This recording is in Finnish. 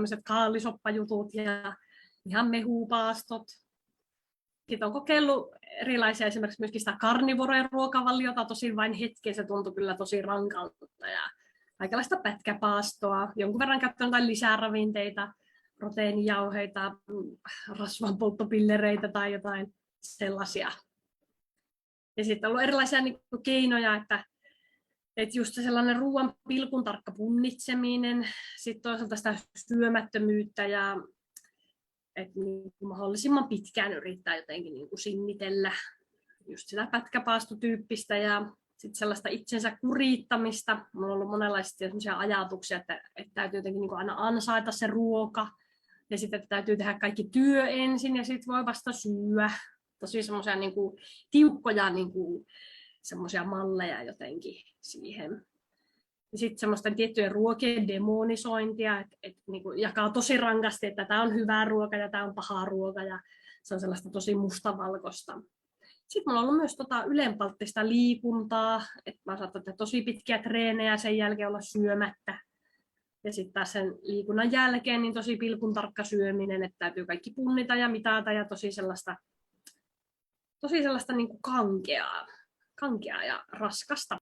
tämmöiset kaalisoppajutut ja ihan mehupaastot. Sitten on kokeillut erilaisia esimerkiksi myöskin sitä karnivoren ruokavaliota, tosin vain hetken se tuntui kyllä tosi rankalta ja aikalaista pätkäpaastoa, jonkun verran käyttänyt jotain lisäravinteita, proteiinijauheita, rasvanpolttopillereitä tai jotain sellaisia. Ja sitten on ollut erilaisia niin kuin keinoja, että just sellainen ruoan pilkun tarkka punnitseminen, sitten toisaalta sitä syömättömyyttä ja että niin mahdollisimman pitkään yrittää jotenkin niin kuin sinnitellä just sitä pätkäpaastotyyppistä ja sitten sellaista itsensä kurittamista. Mulla on ollut monenlaisia ajatuksia, että täytyy jotenkin niin kuin aina ansaita se ruoka ja sitten että täytyy tehdä kaikki työ ensin ja sitten voi vasta syödä. Tosi semmoisia niin kuin tiukkoja niin kuin semmoisia malleja jotenkin siihen. Ja sitten semmoisten tiettyjen ruokien demonisointia, että niinku jakaa tosi rankasti, että tämä on hyvää ruoka ja tämä on pahaa ruoka ja se on sellaista tosi mustavalkoista. Sitten mulla on ollut myös ylenpalttista liikuntaa, että mä saatan tehdä tosi pitkiä treenejä ja sen jälkeen olla syömättä. Ja sitten taas sen liikunnan jälkeen niin tosi pilkun tarkka syöminen, että täytyy kaikki punnita ja mitata ja tosi sellaista niin kuin kankeaa ja raskasta.